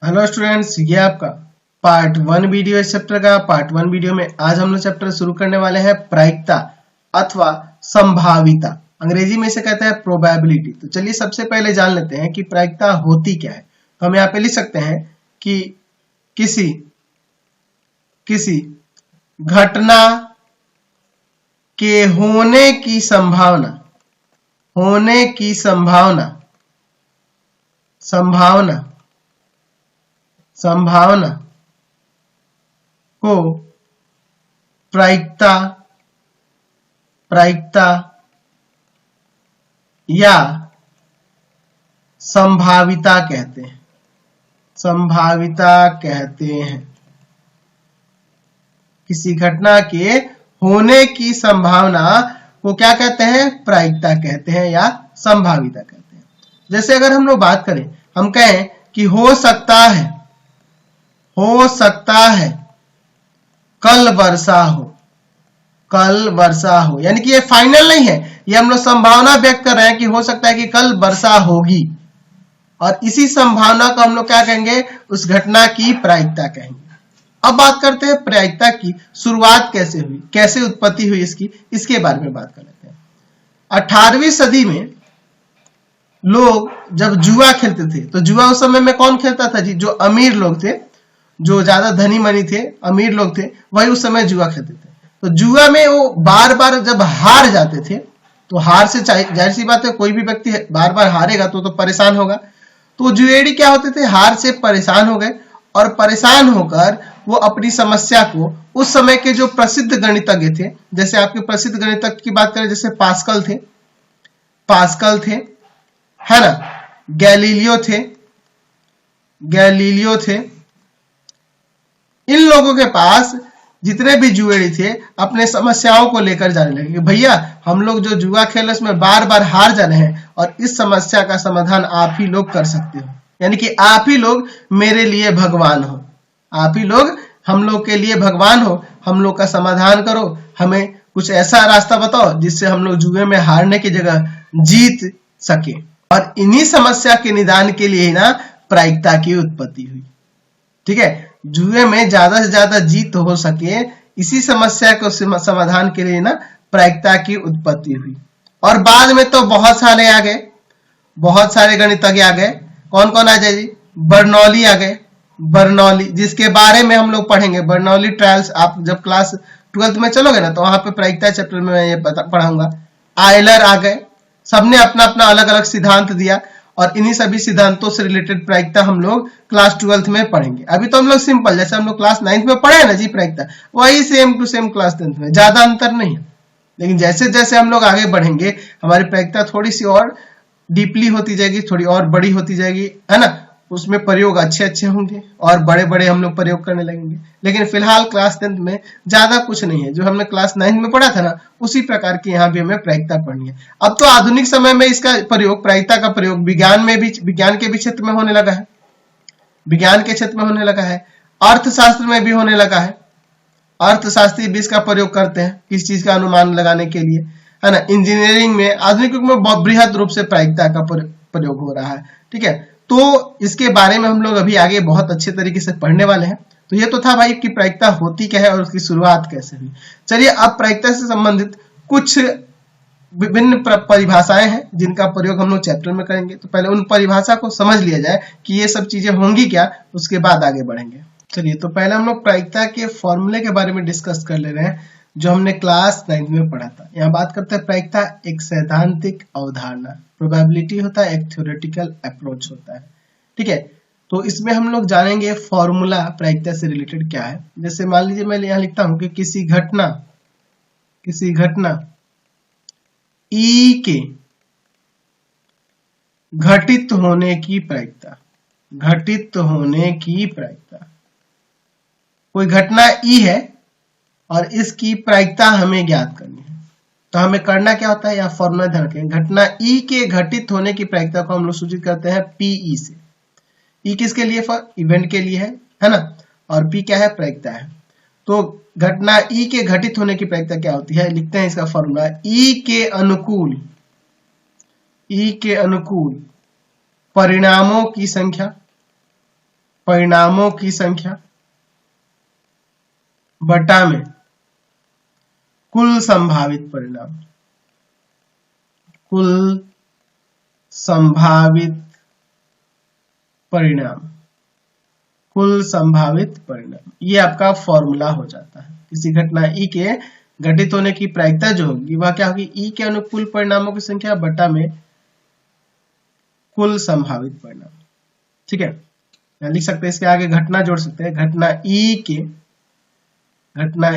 Hello students, ये आपका part 1 video इस चैप्टर का। पार्ट 1 वीडियो में आज हम लोग चैप्टर शुरू करने वाले हैं प्रायिकता अथवा संभाविता। अंग्रेजी में इसे कहते हैं प्रोबेबिलिटी। तो चलिए सबसे पहले जान लेते हैं कि प्रायिकता होती क्या है। तो हम यहाँ पे लिख सकते हैं कि किसी घटना के होने की संभावना को प्रायिकता या संभाविता कहते हैं। किसी घटना के होने की संभावना को क्या कहते हैं? प्रायिकता कहते हैं या संभाविता कहते हैं। जैसे अगर हम लोग बात करें, हम कहें कि हो सकता है कल वर्षा हो, यानी कि ये फाइनल नहीं है, ये हम लोग संभावना व्यक्त कर रहे हैं कि हो सकता है कि कल वर्षा होगी, और इसी संभावना को हम लोग क्या कहेंगे? उस घटना की प्रायिकता कहेंगे। अब बात करते हैं प्रायिकता की शुरुआत कैसे हुई, कैसे उत्पत्ति हुई इसके बारे में बात कर लेते हैं। 18वीं सदी में लोग जब जुआ खेलते थे, तो जुआ उस समय में कौन खेलता था जी? जो अमीर लोग थे, जो ज्यादा धनी मनी थे, अमीर लोग थे, वही उस समय जुआ खेलते थे। तो जुआ में वो बार बार जब हार जाते थे, तो हार से जाहिर सी बात है, कोई भी व्यक्ति बार बार हारेगा तो परेशान होगा। तो जुएड़ी क्या होते थे? हार से परेशान हो गए, और परेशान होकर वो अपनी समस्या को उस समय के जो प्रसिद्ध गणितज्ञ थे, जैसे आपके प्रसिद्ध गणितज्ञ की बात करें, जैसे पास्कल थे, है ना, गैलीलियो थे, इन लोगों के पास जितने भी जुएड़ी थे अपने समस्याओं को लेकर जाने लगे कि भैया हम लोग जो जुआ खेल उसमें बार बार हार जा रहे हैं, और इस समस्या का समाधान आप ही लोग कर सकते हो, यानी कि आप ही लोग मेरे लिए भगवान हो, आप ही लोग हम लोग के लिए भगवान हो, हम लोग का समाधान करो, हमें कुछ ऐसा रास्ता बताओ जिससे हम लोग जुए में हारने की जगह जीत सके। और इन्हीं समस्या के निदान के लिए ना प्रायिकता की उत्पत्ति हुई। ठीक है, जुए में ज्यादा से ज्यादा जीत हो सके, इसी समस्या को समाधान के लिए ना प्रायिकता की उत्पत्ति हुई। और बाद में तो बहुत सारे गणितज्ञ आ गए। कौन कौन आ जाए जी? बर्नौली आ गए, जिसके बारे में हम लोग पढ़ेंगे। बर्नौली ट्रायल्स आप जब क्लास 12th में चलोगे ना, तो वहां पे प्रायिकता चैप्टर में मैं ये पढ़ाऊंगा। आयलर आ गए, सबने अपना अपना अलग अलग सिद्धांत दिया, और इन्हीं सभी सिद्धांतों से रिलेटेड प्रायिकता हम लोग क्लास 12th में पढ़ेंगे। अभी तो हम लोग सिंपल, जैसे हम लोग क्लास 9th में पढ़े ना जी प्रायिकता, वही same to same class 10th में, ज्यादा अंतर नहीं है। लेकिन जैसे जैसे हम लोग आगे बढ़ेंगे, हमारी प्रायिकता थोड़ी सी और डीपली होती जाएगी, थोड़ी और बड़ी होती जाएगी, है ना, उसमें प्रयोग अच्छे होंगे और बड़े हम लोग प्रयोग करने लगेंगे। लेकिन फिलहाल क्लास 10th में ज्यादा कुछ नहीं है, जो हमने क्लास 9th में पढ़ा था ना, उसी प्रकार की यहाँ भी हमें प्रायिकता पढ़नी है। अब तो आधुनिक समय में इसका प्रयोग, प्रायिकता का प्रयोग विज्ञान के भी क्षेत्र में होने लगा है, अर्थशास्त्र में भी होने लगा है। अर्थशास्त्री भी इसका प्रयोग करते हैं किस चीज का अनुमान लगाने के लिए, है ना। इंजीनियरिंग में आधुनिक युग में बहुत बृहद रूप से प्रायिकता का प्रयोग हो रहा है। ठीक है, तो इसके बारे में हम लोग अभी आगे बहुत अच्छे तरीके से पढ़ने वाले हैं। तो ये तो था भाई कि प्रायिकता होती क्या है और उसकी शुरुआत कैसे हुई। चलिए अब प्रायिकता से संबंधित कुछ विभिन्न परिभाषाएं हैं जिनका प्रयोग हम लोग चैप्टर में करेंगे। तो पहले उन परिभाषा को समझ लिया जाए कि ये सब चीजें होंगी क्या, उसके बाद आगे बढ़ेंगे। चलिए, तो पहले हम लोग प्रायिकता के फॉर्मूले के बारे में डिस्कस कर ले रहे हैं, जो हमने क्लास 9th में पढ़ा था। यहाँ बात करते हैं प्रायिकता एक सैद्धांतिक अवधारणा, प्रोबेबिलिटी होता है, एक थ्योरेटिकल अप्रोच होता है। ठीक है, तो इसमें हम लोग जानेंगे फॉर्मूला प्रायिकता से रिलेटेड क्या है। जैसे मान लीजिए मैं यहाँ लिखता हूं कि किसी घटना ई के घटित होने की प्रायिकता, कोई घटना ई है और इसकी प्रायिकता हमें ज्ञात करनी है। तो हमें करना क्या होता है, यहाँ फॉर्मूला ध्यान रखें। घटना ई के घटित होने की प्रायिकता को हम लोग सूचित करते हैं पीई से। ई किसके लिए? फॉर इवेंट के लिए है ना, और पी क्या है? प्रायिकता है। तो घटना ई के घटित होने की प्रायिकता क्या होती है, लिखते हैं इसका फॉर्मूला। ई के अनुकूल परिणामों की संख्या परिणामों की संख्या बटा में कुल संभावित परिणाम, कुल संभावित परिणाम, कुल संभावित परिणाम, ये आपका फॉर्मूला हो जाता है। किसी घटना ई के घटित होने की प्रायिकता जो होगी वह क्या होगी, ई के अनुकूल परिणामों की संख्या बटा में कुल संभावित परिणाम। ठीक है, लिख सकते हैं, इसके आगे घटना जोड़ सकते हैं, घटना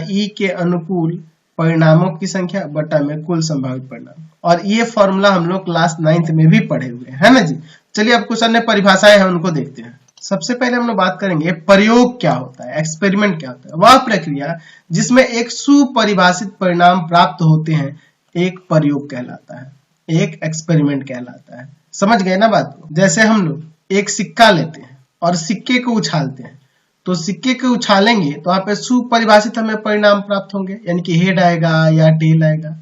ई के अनुकूल परिणामों की संख्या बटा में कुल संभावित परिणाम। और ये फॉर्मूला हम लोग क्लास 9th में भी पढ़े हुए हैं, है ना जी। चलिए अब कुछ अन्य परिभाषाएं हैं उनको देखते हैं। सबसे पहले हम लोग बात करेंगे प्रयोग क्या होता है, एक्सपेरिमेंट क्या होता है। वह प्रक्रिया जिसमें एक सुपरिभाषित परिणाम प्राप्त होते हैं एक प्रयोग कहलाता है, एक एक्सपेरिमेंट कहलाता है। समझ गए ना बात को। जैसे हम लोग एक सिक्का लेते हैं और सिक्के को उछालते हैं, तो सिक्के को उछालेंगे तो वहां पे सुपरिभाषित हमें परिणाम प्राप्त होंगे, यानी कि हेड आएगा या टेल आएगा।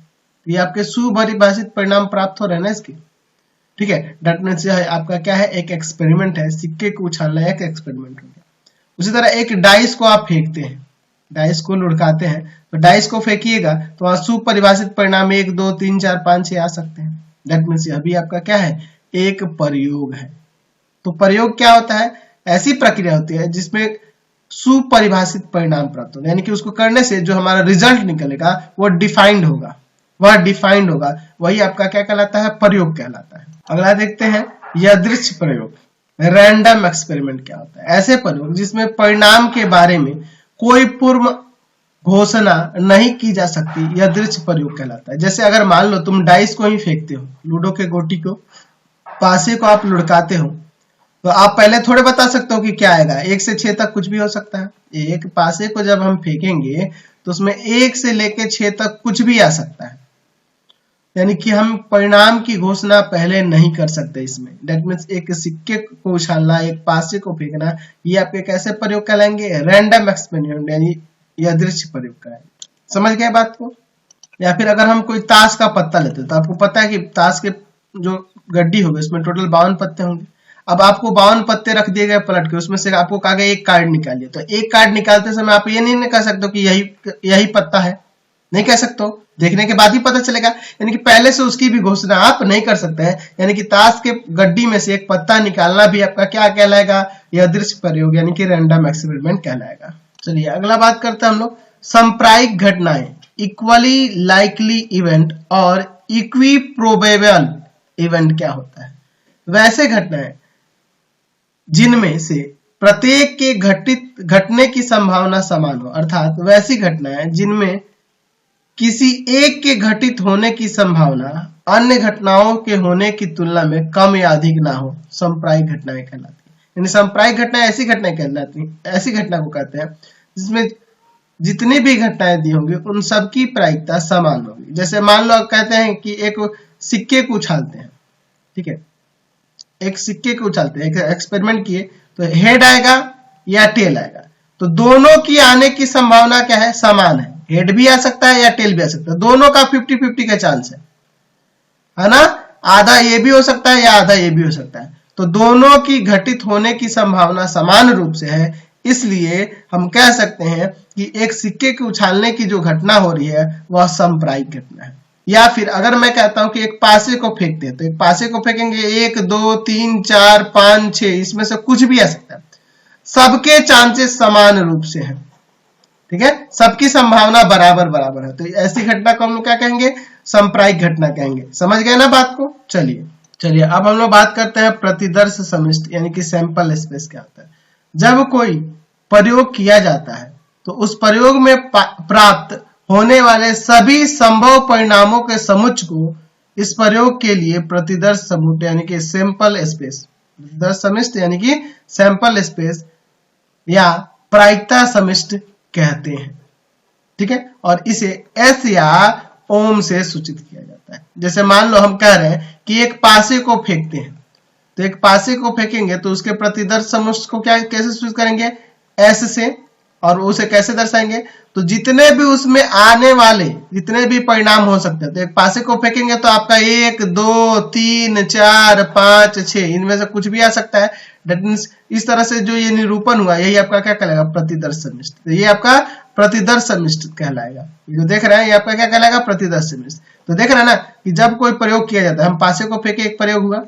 ये आपके सुपरिभाषित परिणाम प्राप्त हो रहे हैं ना इसके। ठीक है, दैट मींस आपका क्या है, एक एक्सपेरिमेंट है, सिक्के को उछालना एक एक्सपेरिमेंट हो गया। उसी तरह एक डाइस को आप फेंकते हैं, डाइस को लुढ़काते हैं, तो डाइस को फेंकिएगा तो वहां सुपरिभाषित परिणाम 1 2 3 4 5 6 आ सकते हैं। दैट मींस अभी आपका क्या है, एक प्रयोग है। तो प्रयोग क्या होता है, ऐसी प्रक्रिया होती है जिसमें सुपरिभाषित परिणाम प्राप्त होगा, यानी कि उसको करने से जो हमारा रिजल्ट निकलेगा वो डिफाइंड होगा, वह डिफाइंड होगा, वही आपका क्या कहलाता है, प्रयोग कहलाता है। अगला देखते हैं यादृच्छिक प्रयोग, रैंडम एक्सपेरिमेंट क्या होता है। ऐसे प्रयोग जिसमें परिणाम के बारे में कोई पूर्व घोषणा नहीं की जा सकती, यादृच्छिक प्रयोग कहलाता है। जैसे अगर मान लो तुम डाइस को ही फेंकते हो, लूडो के गोटी को, पासे को आप लुढ़काते हो, तो आप पहले थोड़े बता सकते हो कि क्या आएगा, 1 से 6 तक कुछ भी हो सकता है। एक पासे को जब हम फेंकेंगे तो उसमें 1 से लेकर 6 तक कुछ भी आ सकता है, यानी कि हम परिणाम की घोषणा पहले नहीं कर सकते इसमें। दैट मींस एक सिक्के को उछालना, एक पासे को फेंकना, ये आपके कैसे प्रयोग कहलाएंगे, रैंडम एक्सपेरिमेंट, यानी यादृच्छिक प्रयोग कहलाएंगे। समझ गए बात को। या फिर अगर हम कोई ताश का पत्ता लेते हैं तो आपको पता है कि ताश के जो गड्डी होगी उसमें टोटल 52 पत्ते होंगे। अब आपको 52 पत्ते रख दिए गए पलट के, उसमें से आपको कहा गया एक कार्ड निकालिए, तो एक कार्ड निकालते समय आप ये नहीं कह सकते कि यही पत्ता है, नहीं कह सकते हो, देखने के बाद ही पता चलेगा। यानी कि पहले से उसकी भी घोषणा आप नहीं कर सकते हैं। यानी कि ताश के गड्डी में से एक पत्ता निकालना भी आपका क्या कहलाएगा, यादृच्छिक प्रयोग, यानी कि रैंडम एक्सपेरिमेंट कहलाएगा। चलिए अगला बात करते हैं हम लोग सांप्रायिक घटनाएं, इक्वली लाइकली इवेंट और इक्वी प्रोबेबल इवेंट क्या होता है। वैसे घटनाएं जिनमें से प्रत्येक के घटने की संभावना समान हो, अर्थात वैसी घटनाएं जिनमें किसी एक के घटित होने की संभावना अन्य घटनाओं के होने की तुलना में कम या अधिक ना हो, सांप्रायिक घटनाएं कहलाती है। यानी सांप्रायिक घटनाएं ऐसी घटनाएं कहलाती हैं, ऐसी घटना को कहते हैं जिसमें जितनी भी घटनाएं दी होंगी उन सब की प्रायिकता समान होगी। जैसे मान लो आप कहते हैं कि एक सिक्के को उछालते हैं, ठीक है, एक सिक्के को उछालते हैं, एक एक्सपेरिमेंट किए, तो हेड आएगा या टेल आएगा, तो दोनों की आने की संभावना क्या है, समान है। हेड भी आ सकता है या टेल भी आ सकता है, दोनों का 50-50 का चांस है ना। आधा ये भी हो सकता है या आधा ये भी हो सकता है, तो दोनों की घटित होने की संभावना समान रूप से है। इसलिए हम कह सकते हैं कि एक सिक्के के उछालने की जो घटना हो रही है वह सांप्रायिक घटना है। या फिर अगर मैं कहता हूं कि एक पासे को फेंकते हैं, तो एक पासे को फेंकेंगे 1 2 3 4 5 6, इसमें से कुछ भी आ सकता है, सबके चांसेस समान रूप से हैं, ठीक है, सबकी संभावना बराबर बराबर है। तो ऐसी घटना को हम लोग क्या कहेंगे, सांप्रायिक घटना कहेंगे। समझ गए ना बात को। चलिए अब हम लोग बात करते हैं प्रतिदर्श समिष्टि, यानी कि सैंपल स्पेस क्या होता है। जब कोई प्रयोग किया जाता है तो उस प्रयोग में प्राप्त होने वाले सभी संभव परिणामों के समुच्चय को इस प्रयोग के लिए प्रतिदर्श समुच्चय यानी कि सैंपल स्पेस, प्रतिदर्श समिष्टि यानी कि सैंपल स्पेस या प्रायिकता समिष्टि कहते हैं, ठीक है। और इसे एस या ओम से सूचित किया जाता है। जैसे मान लो हम कह रहे हैं कि एक पासे को फेंकते हैं, तो एक पासे को फेंकेंगे तो उसके प्रतिदर्श समुच्चय को क्या कैसे सूचित करेंगे, एस से, और उसे कैसे दर्शाएंगे, तो जितने भी उसमें आने वाले जितने भी परिणाम हो सकते हैं, तो एक पासे को फेंकेंगे तो आपका 1 2 3 4 5 6 इनमें से कुछ भी आ सकता है। दैट मीन्स इस तरह से जो ये निरूपण हुआ यही आपका क्या कहलाएगा, प्रतिदर्श समिष्ट। तो ये आपका प्रतिदर्श समिष्ट कहलाएगा। जो देख रहे हैं ये आपका क्या कहलाएगा, प्रतिदर्श समिष्ट। तो देख रहे हैं ना कि जब कोई प्रयोग किया जाता है, हम पासे को फेंके एक प्रयोग हुआ,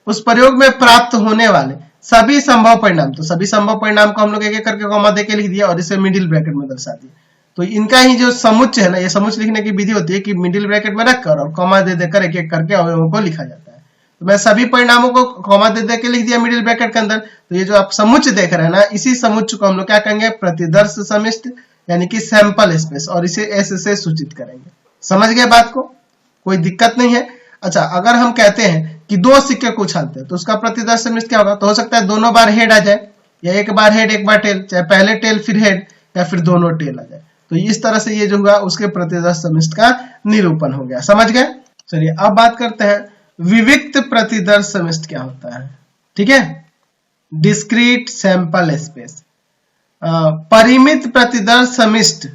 उस प्रयोग में प्राप्त होने वाले सभी संभव परिणाम, तो सभी संभव परिणाम को हम लोग एक एक करके कॉमा दे के लिख दिया और इसे मिडिल ब्रैकेट में दर्शा दिया। तो इनका ही जो समुच्चय है ना, ये समुच्चय लिखने की विधि होती है कि मिडिल ब्रैकेट में रखकर और कॉमा दे देकर एक एक करके अवयवों को लिखा जाता है। तो मैं सभी परिणामों को कॉमा दे दे के लिख दिया मिडिल ब्रैकेट के अंदर। तो ये जो आप समुच्चय देख रहे हैं ना, इसी समुच्चय को हम लोग क्या कहेंगे, प्रतिदर्श समिष्ट यानी कि सैंपल स्पेस, और इसे एस से सूचित करेंगे। समझ गए बात को, कोई दिक्कत नहीं है। अच्छा, अगर हम कहते हैं कि दो सिक्के को उछालते हैं तो उसका प्रतिदर्श समिष्ट क्या होगा, तो हो सकता है दोनों बार हेड आ जाए, या एक बार हेड एक बार टेल, चाहे पहले टेल फिर हेड, या फिर दोनों टेल आ जाए। तो इस तरह से ये जो हुआ उसके प्रतिदर्श समिष्ट का निरूपण हो गया। समझ गए। चलिए अब बात करते हैं विविक्त प्रतिदर्श समिष्ट क्या होता है। ठीक है, डिस्क्रीट सैंपल स्पेस। परिमित प्रतिदर्श समिष्ट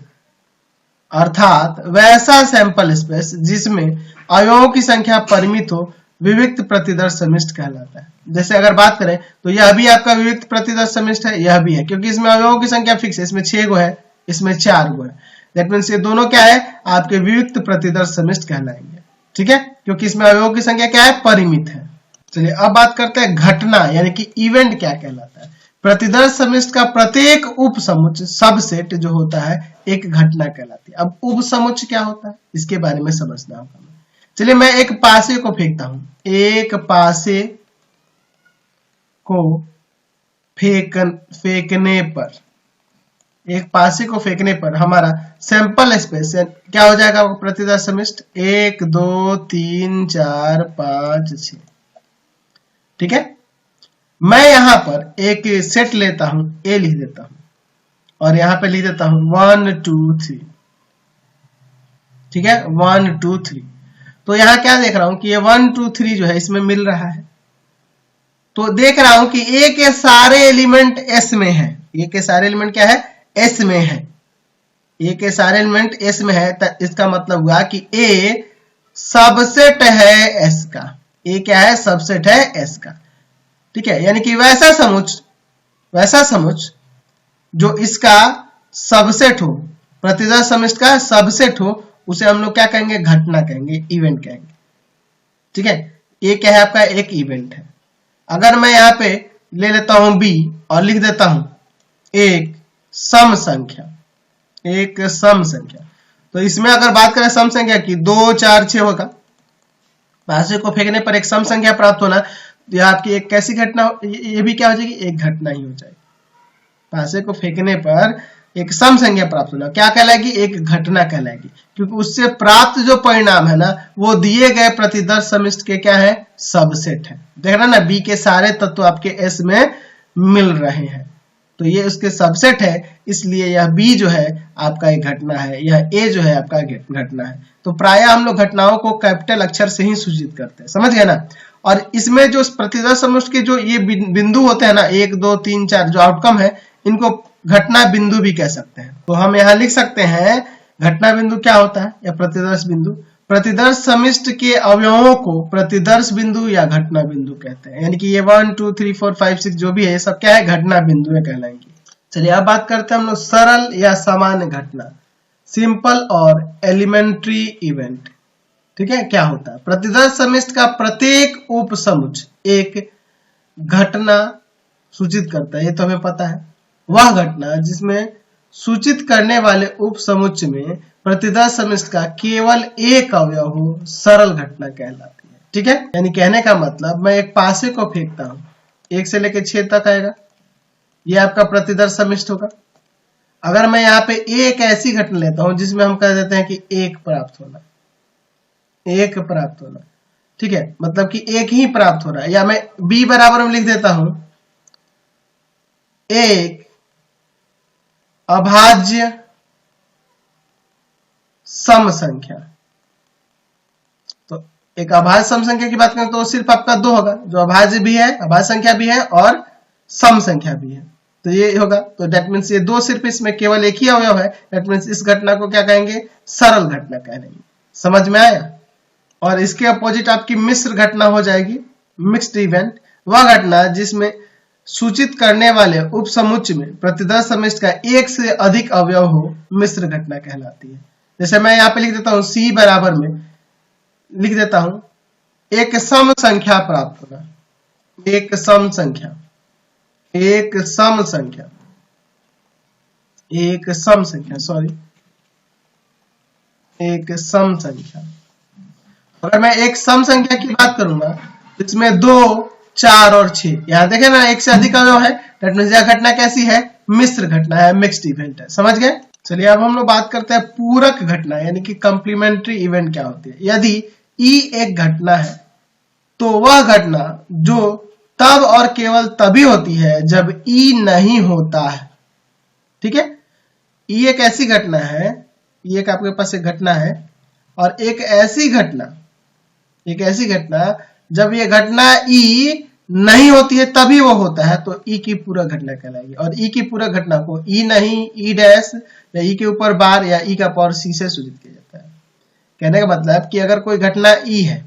अर्थात वैसा सैंपल स्पेस जिसमें अवयवों की संख्या परिमित हो, विविक्त प्रतिदर्श समिष्ट कहलाता है। जैसे अगर बात करें तो यह भी आपका विविक्त प्रतिदर्श समिष्ट है, यह भी है, क्योंकि इसमें अवयवों की संख्या फिक्स है, इसमें 6 गो है, इसमें 4 गो है। दैट मींस ये दोनों क्या है, आपके विविक्त प्रतिदर्श समिष्ट कहलाएंगे। ठीक है, क्योंकि इसमें अवयवों की संख्या क्या है, परिमित है। चलिए अब बात करते हैं घटना यानी कि इवेंट क्या कहलाता है। प्रतिदर्श समिष्ट का प्रत्येक उप समुच्चय सबसेट जो होता है एक घटना कहलाती है। अब उप समुच्चय क्या होता है इसके बारे में समझना होगा। चलिए मैं एक पासे को फेंकता हूं, एक पासे को फेंकने पर, एक पासे को फेंकने पर हमारा सैंपल स्पेस क्या हो जाएगा, प्रतिदर्श समिष्ट 1 2 3 4 5 6। ठीक है, मैं यहां पर एक सेट लेता हूं, ए लिख देता हूं, और यहां पे लिख देता हूं 1 2 3। ठीक है, 1 2 3। तो यहां क्या देख रहा हूं कि ये 1 2 3 जो है इसमें मिल रहा है। तो देख रहा हूं कि ए के सारे एलिमेंट एस में है। ए के सारे एलिमेंट क्या है, एस में है। ए के सारे एलिमेंट एस में है, तो इसका मतलब हुआ कि ए सबसेट है एस का। ए क्या है, सबसेट है एस का। ठीक है, यानी कि वैसा समुच्चय जो इसका सबसेट हो, प्रतिदर्श समिष्ट का सबसेट हो, उसे हम लोग क्या कहेंगे, घटना कहेंगे, इवेंट कहेंगे। ठीक है, ये क्या है आपका, एक इवेंट है। अगर मैं यहाँ पे ले लेता हूं बी और लिख देता हूं एक सम संख्या, एक सम संख्या, तो इसमें अगर बात करें सम संख्या की 2 4 6 होगा। पासे को फेंकने पर एक सम संख्या प्राप्त होना, तो यह आपकी एक कैसी घटना, ये भी क्या हो जाएगी, एक घटना ही हो जाएगी। पासे को फेंकने पर एक सम संख्या प्राप्त होना क्या कहलाएगी, एक घटना कहलाएगी, क्योंकि उससे प्राप्त जो परिणाम है ना वो दिए गए प्रतिदर्श समिष्ट के क्या है, सबसेट है। देख रहे ना, बी के सारे तत्व आपके एस में मिल रहे हैं, तो ये उसके सबसेट है, इसलिए यह बी जो है आपका एक घटना है, यह ए जो है आपका घटना है। तो प्रायः हम लोग घटनाओं को कैपिटल अक्षर से ही सूचित करते हैं, समझ गए ना। और इसमें जो प्रतिदर्श समिष्ट के जो ये बिंदु होते हैं ना, 1 2 3 4 जो आउटकम है, इनको घटना बिंदु भी कह सकते हैं। तो हम यहाँ लिख सकते हैं घटना बिंदु क्या होता है, या प्रतिदर्श बिंदु। प्रतिदर्श समिष्ट के अवयवों को प्रतिदर्श बिंदु या घटना बिंदु कहते हैं। यानी कि ये 1 2 3 4 5 6 जो भी है, ये सब क्या है, घटना बिंदु में कहलाएंगे। चलिए अब बात करते हैं हम लोग सरल या सामान्य घटना, सिंपल और एलिमेंट्री इवेंट। ठीक है, क्या होता है, प्रतिदर्श समिष्ट का प्रत्येक उप समुच्चय एक घटना सूचित करता है। ये तो हमें पता है, वह घटना जिसमें सूचित करने वाले उप समुच्चय में प्रतिदर्श समिष्ट का केवल एक अवयव हो, सरल घटना कहलाती है। ठीक है, यानी कहने का मतलब मैं एक पासे को फेंकता हूं, 1 से लेकर 6 तक आएगा, यह आपका प्रतिदर्श समिष्ट होगा। अगर मैं यहाँ पे एक ऐसी घटना लेता हूं जिसमें हम कह देते हैं कि एक प्राप्त होना, एक प्राप्त होना, ठीक है, मतलब कि एक ही प्राप्त हो रहा है, या मैं बी बराबर में लिख देता हूं एक अभाज्य सम संख्या। तो एक अभाज्य सम संख्या की बात करें तो सिर्फ आपका 2 होगा, जो अभाज्य भी है, अभाज्य संख्या भी है और सम संख्या भी है। तो ये होगा। तो डेट मीन्स ये दो सिर्फ इसमें केवल एक ही अवयव है, डेट मीन्स इस घटना को क्या कहेंगे, सरल घटना कहेंगे। समझ में आया। और इसके अपोजिट आपकी मिश्र घटना हो जाएगी, मिक्स्ड इवेंट, वह घटना जिसमें सूचित करने वाले उपसमुच्चय में प्रतिदर्श समिष्ट का एक से अधिक अवयव हो, मिश्र घटना कहलाती है। जैसे मैं यहाँ पे लिख देता हूं C बराबर में लिख देता हूं एक सम संख्या प्राप्त होगा, एक सम संख्या, एक सम संख्या, एक सम संख्या, सॉरी एक सम संख्या। अगर मैं एक सम संख्या की बात करूंगा इसमें 2, 4 और 6, यहां देखे ना एक से अधिक अवयव है, दैट मींस यह घटना कैसी है, मिश्र घटना है, मिक्स्ड इवेंट है। समझ गए। चलिए अब हम लोग बात करते हैं पूरक घटना यानी कि कॉम्प्लीमेंट्री इवेंट क्या होती है। यदि ई एक घटना है तो वह घटना जो तब और केवल तभी होती है जब ई नहीं होता है। ठीक है, ई एक ऐसी घटना है, ये एक आपके पास एक घटना है और एक ऐसी घटना जब ये घटना ई नहीं होती है तभी वो होता है, तो ई की पूरक घटना कहलाएगी। और ई की पूरक घटना को ई नहीं, ई डैश या ई के ऊपर बार या ई का पावर सी से सूचित किया जाता है। कहने का मतलब कि अगर कोई घटना ई है,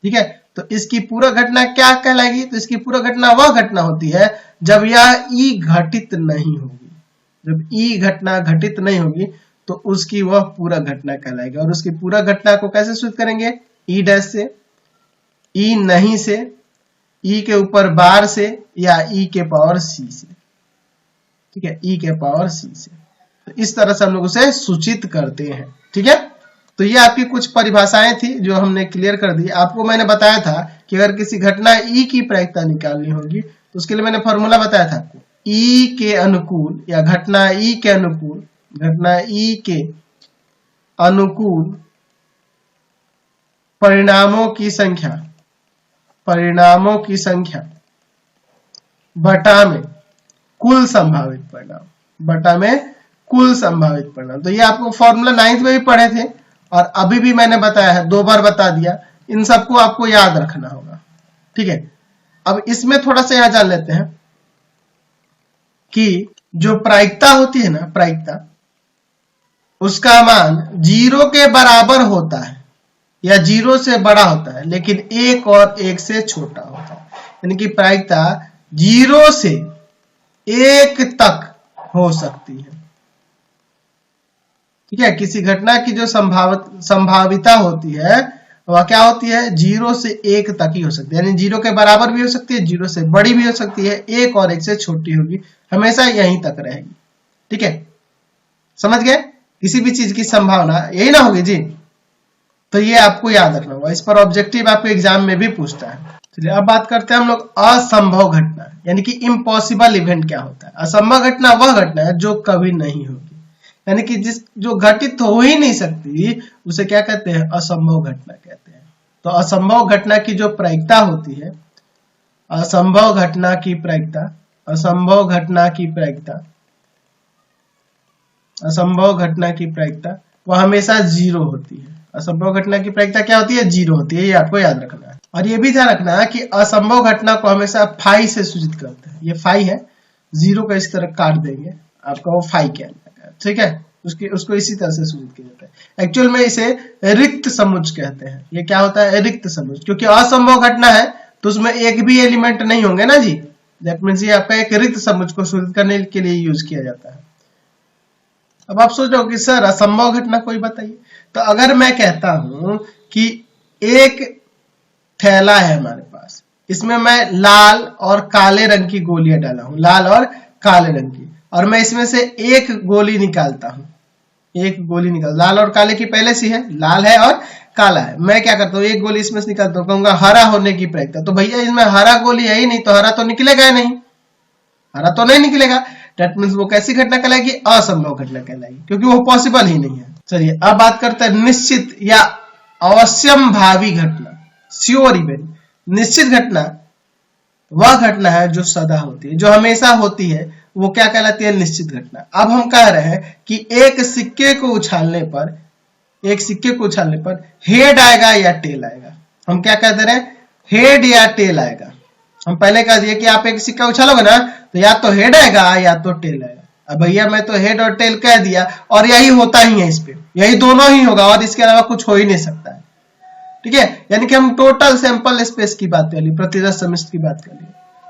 ठीक है, तो इसकी पूरक घटना क्या कहलाएगी, तो इसकी पूरक घटना वह घटना होती है जब यह ई घटित नहीं होगी। जब ई घटना घटित नहीं होगी तो उसकी वह पूरक घटना कहलाएगी। और उसकी पूरक घटना को कैसे सूचित करेंगे, ई डैश से, ई नहीं से, ई के ऊपर बार से या ई के पावर सी से। ठीक है, ई के पावर सी से। तो इस तरह से हम लोग उसे सूचित करते हैं। ठीक है, तो ये आपकी कुछ परिभाषाएं थी जो हमने क्लियर कर दी। आपको मैंने बताया था कि अगर किसी घटना ई की प्रायिकता निकालनी होगी तो उसके लिए मैंने फॉर्मूला बताया था आपको, ई के अनुकूल या घटना ई के अनुकूल, घटना ई के अनुकूल परिणामों की संख्या बटा में कुल संभावित परिणाम, बटा में कुल संभावित परिणाम। तो ये आपको फॉर्मूला 9th में भी पढ़े थे और अभी भी मैंने बताया है, 2 बार बता दिया। इन सबको आपको याद रखना होगा। ठीक है, अब इसमें थोड़ा सा यहां जान लेते हैं कि जो प्रायिकता होती है ना, प्रायिकता, उसका मान 0 के बराबर होता है या 0 से बड़ा होता है, लेकिन 1 और 1 से छोटा होता है। यानी कि प्रायिकता 0 से 1 तक हो सकती है। ठीक है, किसी घटना की जो संभाविता होती है वह क्या होती है, 0 से 1 तक ही हो सकती है। यानी 0 के बराबर भी हो सकती है, 0 से बड़ी भी हो सकती है, 1 और 1 से छोटी होगी, हमेशा यहीं तक रहेगी। ठीक है, समझ गए। किसी भी चीज की संभावना यही ना होगी जी, तो ये आपको याद रखना होगा। इस पर ऑब्जेक्टिव आपको एग्जाम में भी पूछता है। चलिए अब बात करते हैं हम लोग असंभव घटना यानी कि इम्पॉसिबल इवेंट क्या होता है। असंभव घटना वह घटना है जो कभी नहीं होगी, यानी कि जो घटित हो ही नहीं सकती उसे क्या कहते हैं, असंभव घटना कहते हैं। तो असंभव घटना की जो प्रायिकता होती है, असंभव घटना की प्रायिकता वह हमेशा 0 होती है। असंभव घटना की प्रायिकता क्या होती है, 0 होती है। ये आपको याद रखना है। और ये भी ध्यान रखना है कि असंभव घटना को हमेशा फाई से सूचित करते हैं। ये फाई है, 0 का इस तरह काट देंगे, आपका वो फाई कहलाएगा। ठीक है, उसको इसी तरह से सूचित किया जाता है। एक्चुअल में इसे रिक्त समुच्च कहते हैं। ये क्या होता है, रिक्त समुच्च, क्योंकि असंभव घटना है तो उसमें एक भी एलिमेंट नहीं होंगे ना जी। दैट मीन्स ये आपका एक रिक्त समुच्च को सूचित करने के लिए यूज किया जाता है। अब आप सोच रहे हो कि सर असंभव घटना कोई बताइए। तो अगर मैं कहता हूं कि एक थैला है हमारे पास, इसमें मैं लाल और काले रंग की गोलियां डाला हूं, लाल और काले रंग की, और मैं इसमें से एक गोली निकालता हूं, लाल और काले की पहले से है, लाल है और काला है। मैं क्या करता हूं, एक गोली इसमें से निकालता हूं, कहूंगा हरा होने की प्रायिकता। तो भैया इसमें हरा गोली है ही नहीं, तो हरा तो निकलेगा नहीं, हरा तो नहीं निकलेगा। दैट मीन्स वो कैसी घटना कहलाएगी, असंभव घटना कहलाएगी, क्योंकि वो पॉसिबल ही नहीं है। चलिए अब बात करते हैं निश्चित या अवश्यम भावी घटना, श्योर इवेंट। निश्चित घटना वह घटना है जो सदा होती है, जो हमेशा होती है, वो क्या कहलाती है, निश्चित घटना। अब हम कह रहे हैं कि एक सिक्के को उछालने पर हेड आएगा या टेल आएगा। हम क्या कहते रहे, हेड या टेल आएगा। हम पहले कह दिए कि आप एक सिक्का उछालोगे ना तो या तो हेड आएगा या तो टेल आएगा। अब भैया मैं तो हेड और टेल कह दिया और यही होता ही है, इस पे यही दोनों ही होगा और इसके अलावा कुछ हो ही नहीं सकता है। ठीक है, यानी कि हम टोटल सैंपल स्पेस की बात कर ली, प्रतिशत सम्मिश्र की बात कर ली।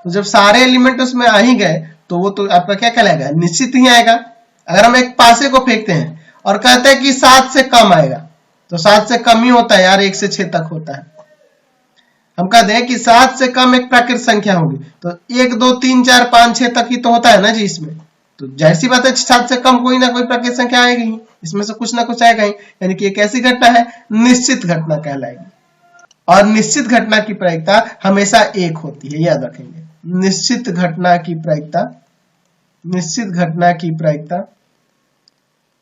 तो जब सारे एलिमेंट उसमें आ ही गए तो वो तो आपका क्या कहलाएगा, निश्चित ही आएगा। अगर हम एक पासे को फेंकते हैं और कहते हैं कि 7 से कम आएगा, तो 7 से कम ही होता है यार, 1 से 6 तक होता है। हम कहते हैं कि 7 से कम एक प्राकृत संख्या होगी, तो 1 2 3 4 5 6 तक ही तो होता है ना जी इसमें। तो जाहिर सी बात है 7 से कम कोई ना कोई प्राकृत संख्या आएगी ही, इसमें से कुछ ना कुछ आएगा ही। यानी कि एक ऐसी घटना है निश्चित घटना कहलाएगी। और निश्चित घटना की प्रायिकता हमेशा 1 होती है, याद रखेंगे। निश्चित घटना की प्रायिकता, निश्चित घटना की प्रायिकता,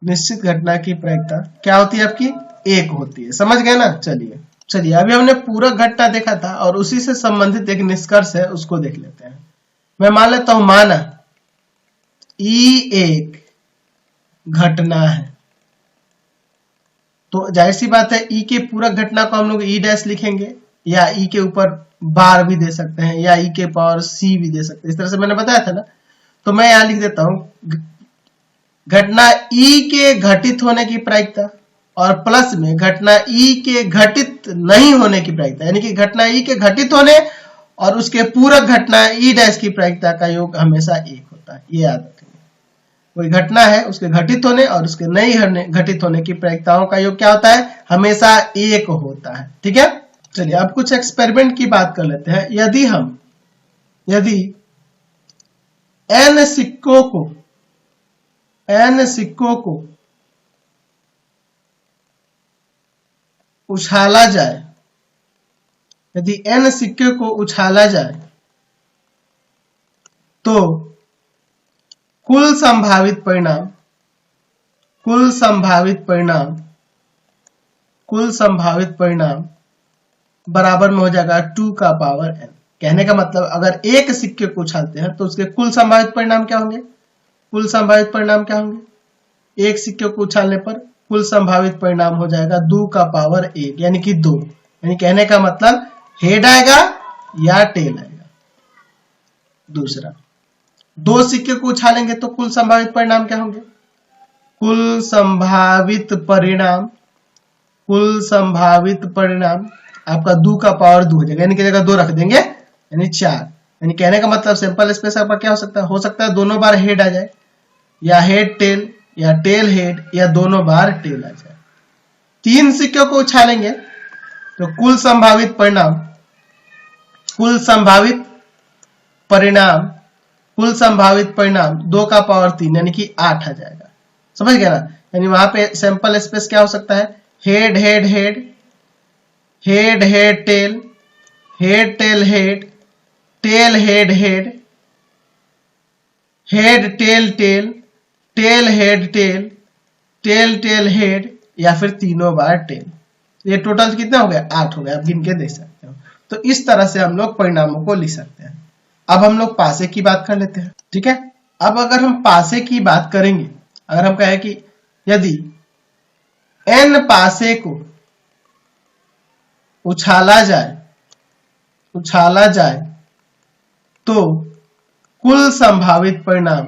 निश्चित घटना की प्रायिकता क्या होती है आपकी, 1 होती है। समझ गए ना। चलिए अभी हमने पूरक घटना देखा था और उसी से संबंधित एक निष्कर्ष है, उसको देख लेते हैं। मैं मान लेता हूं, माना ई एक घटना है, तो जाहिर सी बात है ई के पूरक घटना को हम लोग ई डैश लिखेंगे, या ई के ऊपर बार भी दे सकते हैं, या ई के पावर सी भी दे सकते हैं। इस तरह से मैंने बताया था ना। तो मैं यहां लिख देता हूं घटना ई के घटित होने की प्रायिकता और प्लस में घटना ई के घटित नहीं होने की प्रायिकता, यानी कि घटना ई के घटित होने और उसके पूरक घटना ई डैश की प्रायिकता का योग हमेशा 1 होता है। ये याद रखेंगे। कोई घटना है, उसके घटित होने और उसके नहीं घटित होने की प्रायिकताओं का योग क्या होता है, हमेशा 1 होता है। ठीक है। चलिए अब कुछ एक्सपेरिमेंट की बात कर लेते हैं। यदि n सिक्कों को उछाला जाए, यदि n सिक्के को उछाला जाए तो कुल संभावित परिणाम बराबर में हो जाएगा 2 का पावर n। कहने का मतलब अगर एक सिक्के को उछालते हैं तो उसके कुल संभावित परिणाम क्या होंगे, एक सिक्के को उछालने पर कुल संभावित परिणाम हो जाएगा 2 का पावर 1, यानी कि 2। यानी कहने का मतलब हेड आएगा या टेल आएगा। दूसरा, 2 सिक्के को उछालेंगे तो कुल संभावित परिणाम क्या होंगे, कुल संभावित परिणाम आपका 2 का पावर 2 हो जाएगा, यानी कि जगह 2 रख देंगे, यानी 4। यानी कहने का मतलब सैंपल स्पेस आपका क्या हो सकता है दोनों बार हेड आ जाए, या हेड टेल, या टेल हेड, या दोनों बार टेल आ जाए। 3 सिक्कों को उछालेंगे तो कुल संभावित परिणाम 2 का पावर 3 यानी कि 8 आ जाएगा। समझ गए ना। यानी वहां पे सैंपल स्पेस क्या हो सकता है, head head head, head head tail, head tail head, tail head head, head tail tail, tail head tail, tail tail head, या फिर तीनों बार टेल। ये टोटल कितना हो गया, 8 हो गया। आप गिन के देख सकते हो। तो इस तरह से हम लोग परिणामों को लिख सकते हैं। अब हम लोग पासे की बात कर लेते हैं। ठीक है। अब अगर हम पासे की बात करेंगे, अगर हम कहें कि यदि n पासे को उछाला जाए तो कुल संभावित परिणाम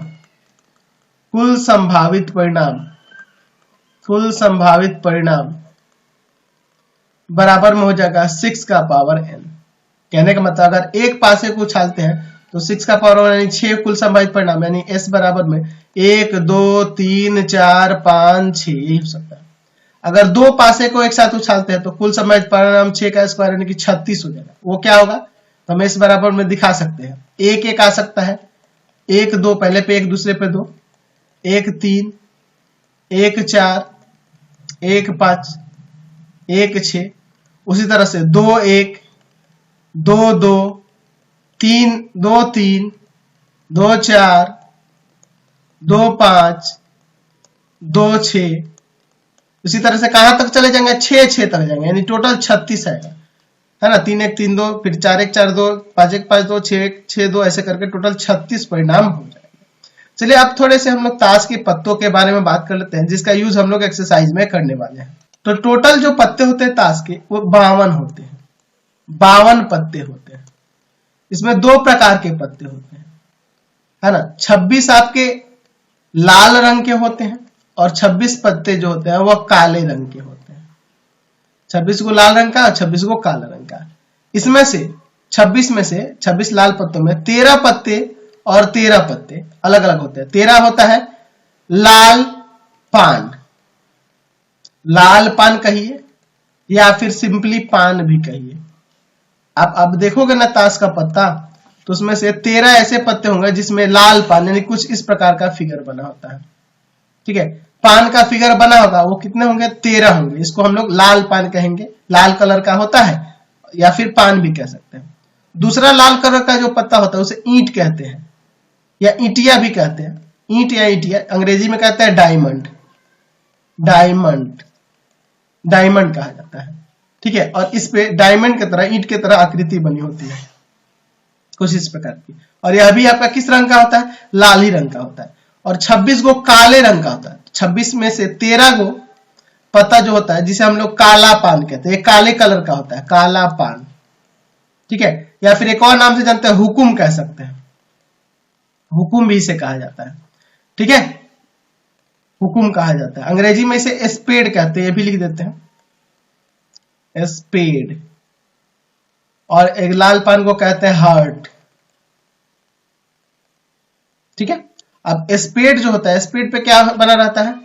बराबर में हो जाएगा 6 का पावर n। कहने का मतलब अगर एक पासे को उछालते हैं तो 6 का पावर यानी 6 कुल संभावित परिणाम, यानी s बराबर में 1 2 3 4 5 6 यही हो सकता है। अगर 2 पासे को एक साथ उछालते हैं तो कुल संभावित परिणाम 6 का स्क्वायर यानी कि 36 हो जाएगा। वो क्या होगा, तो हम इस बराबर में दिखा सकते हैं। 1 1 आ सकता है, 1 2 पहले पे 1 दूसरे पे 2, 1 3 1 4 1 5 1 6, उसी तरह से 2 1 2 2 3 2 3 2 4 2 5 2 6, इसी तरह से कहां तक चले जाएंगे, 6 6 तक जाएंगे, यानी टोटल 36 आएगा, है ना। 3 1 3 2, फिर 4 1 4 2, 5 1 5 2, 6 1 6 2, ऐसे करके टोटल 36 परिणाम हो जाएगा। चलिए अब थोड़े से हम लोग ताश के पत्तों के बारे में बात कर लेते हैं, जिसका यूज हम लोग एक्सरसाइज में करने वाले हैं। तो टोटल जो पत्ते होते हैं ताश के वो 52 होते हैं, 52 पत्ते होते हैं। इसमें 2 प्रकार के पत्ते होते हैं, है ना। 26 आपके लाल रंग के होते हैं और 26 पत्ते जो होते हैं वो काले रंग के होते हैं। 26 को लाल रंग का और 26 को काला रंग का। इसमें से 26 में से 26 लाल पत्तों में 13 पत्ते और 13 पत्ते अलग अलग होते हैं। 13 होता है लाल पान, लाल पान कहिए या फिर सिंपली पान भी कहिए। आप अब देखोगे ना ताश का पत्ता, तो उसमें से 13 ऐसे पत्ते होंगे जिसमें लाल पान यानी कुछ इस प्रकार का फिगर बना होता है। ठीक है, पान का फिगर बना होगा, वो कितने होंगे? 13 होंगे। इसको हम लोग लाल पान कहेंगे, लाल कलर का होता है, या फिर पान भी कह सकते हैं। दूसरा लाल कलर का जो पत्ता होता है उसे ईंट कहते हैं या ईंटिया भी कहते हैं। ईंट या ईंटिया, अंग्रेजी में कहते हैं डायमंड, डायमंड, डायमंड कहा जाता है। ठीक है, और इस पे डायमंड की तरह, ईंट की तरह आकृति बनी होती है कुछ इस प्रकार की। और यह भी आपका किस रंग का होता है? लाल ही रंग का होता है। और 26 को काले रंग का होता है। 26 में से 13 को पत्ता जो होता है जिसे हम लोग काला पान कहते हैं, काले कलर का होता है, काला पान। ठीक है, या फिर एक और नाम से जानते हैं, हुकुम कह सकते हैं, हुकुम भी इसे कहा जाता है। ठीक है, हुकुम कहा जाता है। अंग्रेजी में इसे स्पेड कहते हैं, ये भी लिख देते हैं स्पेड। और एक लाल पान को कहते हैं हार्ट। ठीक है, अब स्पेड जो होता है, स्पेड पे क्या बना रहता है?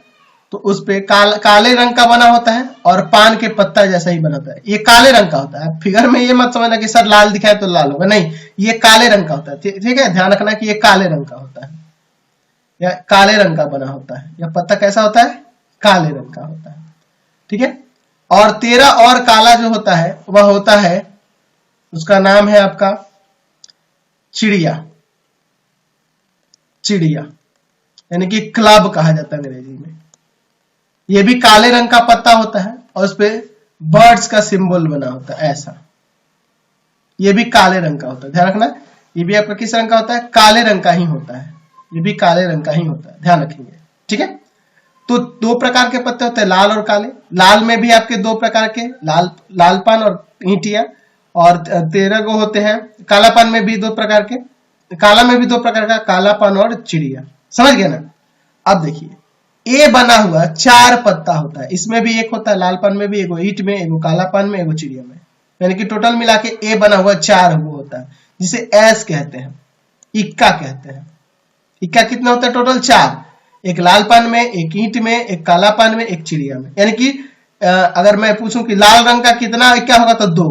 तो उस पे काले रंग का बना होता है और पान के पत्ता जैसा ही बना होता है। ये काले रंग का होता है। फिगर में ये मत समझना कि सर लाल दिखाए तो लाल होगा, नहीं, ये काले रंग का होता है। ठीक है, ध्यान रखना कि ये काले रंग का होता है या काले रंग का बना होता है। यह पत्ता कैसा होता है? काले रंग का होता है। ठीक है, और 13 और काला जो होता है वह होता है, उसका नाम है आपका चिड़िया, चिड़िया यानी कि क्लब कहा जाता है अंग्रेजी में। यह भी काले रंग का पत्ता होता है और उस पे बर्ड्स का सिंबल बना होता है ऐसा। यह भी काले रंग का होता है, ध्यान रखना। ये भी आपका किस रंग का होता है? काले रंग का ही होता है। ये भी काले रंग का ही होता है, ध्यान रखेंगे। ठीक है, तो दो प्रकार के पत्ते होते हैं, लाल और काले। लाल में भी आपके दो प्रकार के, लाल पान और ईंटिया। और 13 को होते हैं काला पान में भी दो प्रकार के, काला में भी दो प्रकार का, काला पान और चिड़िया। समझ गए ना? अब देखिए, ए बना हुआ 4 पत्ता होता है। इसमें भी एक होता है लाल पान में भी, एगो ईंट में, एगो काला पान में, एगो चिड़िया में, यानी कि टोटल मिला के ए बना हुआ 4 वो होता है, जिसे एस कहते हैं, इक्का कहते हैं। इक्का कितना होता है? टोटल 4, एक लाल पान में, एक ईंट में, एक काला पान में, एक चिड़िया में। यानी कि अगर मैं पूछूं कि लाल रंग का कितना इक्का होगा तो 2,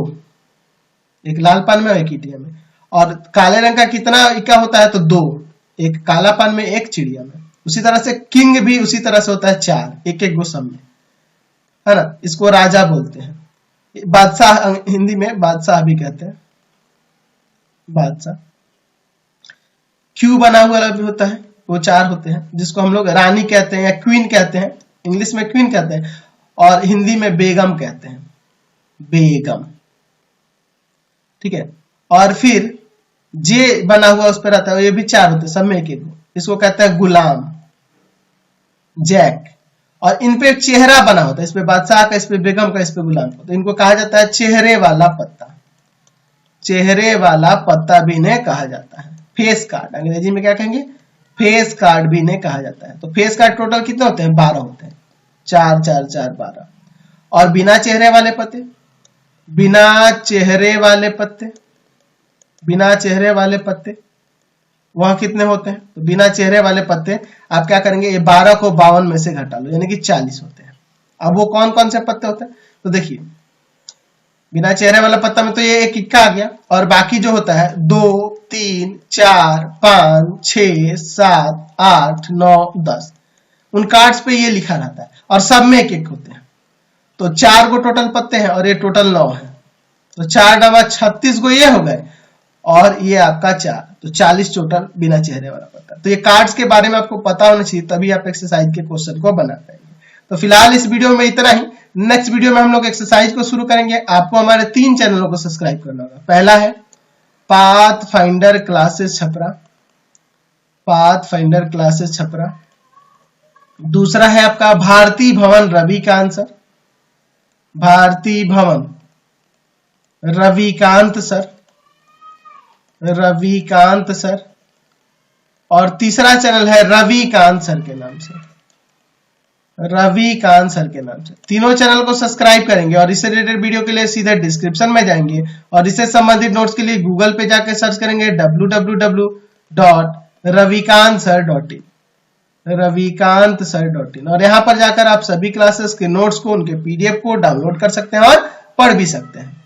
एक लाल पान में और एक ईंटिया में। और काले रंग का कितना इक्का होता है? तो 2, एक काला पान में, एक चिड़िया में। उसी तरह से किंग भी उसी तरह से होता है 4, एक एक गो सब में, है ना। इसको राजा बोलते हैं। बादशाह हिंदी में बादशाह भी कहते हैं, बादशाह। क्यू बना हुआ भी होता है, वो 4 होते हैं, जिसको हम लोग रानी कहते हैं या क्वीन कहते हैं। इंग्लिश में क्वीन कहते हैं और हिंदी में बेगम कहते हैं, बेगम। ठीक है, और फिर जे बना हुआ उस पर रहता है, ये भी 4 होते हैं, सब में एक एक। इसको कहते हैं गुलाम, जैक। और इन पे चेहरा बना होता है, इस पे बादशाह का, इस पे बेगम का, इस पे गुलाम का। तो इनको कहा जाता है चेहरे वाला पत्ता, चेहरे वाला पत्ता भी इन्हें कहा जाता है। फेस कार्ड, अंग्रेजी में क्या कहेंगे? फेस कार्ड भी इन्हें कहा जाता है। तो फेस कार्ड टोटल कितने होते हैं? 12 होते हैं, 4 4 4 12। और बिना चेहरे वाले पत्ते, बिना चेहरे वाले पत्ते, बिना चेहरे वाले पत्ते वह कितने होते हैं? तो बिना चेहरे वाले पत्ते आप क्या करेंगे? ये 12 को 52 में से घटा लो, यानी कि 40 होते हैं। अब वो कौन कौन से पत्ते होते हैं? तो देखिए, बिना चेहरे वाला पत्ता में तो ये एक इक्का आ गया, और बाकी जो होता है 2 3 4 5 6 7 8 9 10, उन कार्ड्स पे ये लिखा रहता है और सब में एक एक होते हैं। तो 4 को टोटल पत्ते हैं और ये टोटल 9 है। तो 4 डबा 36 को ये हो गए, और ये आपका 4, तो 40 टोटल बिना चेहरे वाला पत्ता। तो ये कार्ड्स के बारे में आपको पता होना चाहिए, तभी आप एक्सरसाइज के क्वेश्चन को बना पाएंगे। तो फिलहाल इस वीडियो में इतना ही। नेक्स्ट वीडियो में हम लोग एक्सरसाइज को शुरू करेंगे। आपको हमारे 3 चैनलों को सब्सक्राइब करना होगा। पहला है path finder classes Chhapra, path finder classes Chhapra. दूसरा है आपका भारती भवन रविकांत सर, भारती भवन रविकांत सर, रविकांत सर। और तीसरा चैनल है रविकांत सर के नाम से, रविकांत सर के नाम से। तीनों चैनल को सब्सक्राइब करेंगे और इससे रिलेटेड वीडियो के लिए सीधे डिस्क्रिप्शन में जाएंगे और इससे संबंधित नोट्स के लिए गूगल पे जाके सर्च करेंगे www.ravikantsir.in, ravikantsir.in, और यहाँ पर जाकर आप सभी क्लासेस के नोट्स को, उनके पीडीएफ को डाउनलोड कर सकते हैं और पढ़ भी सकते हैं।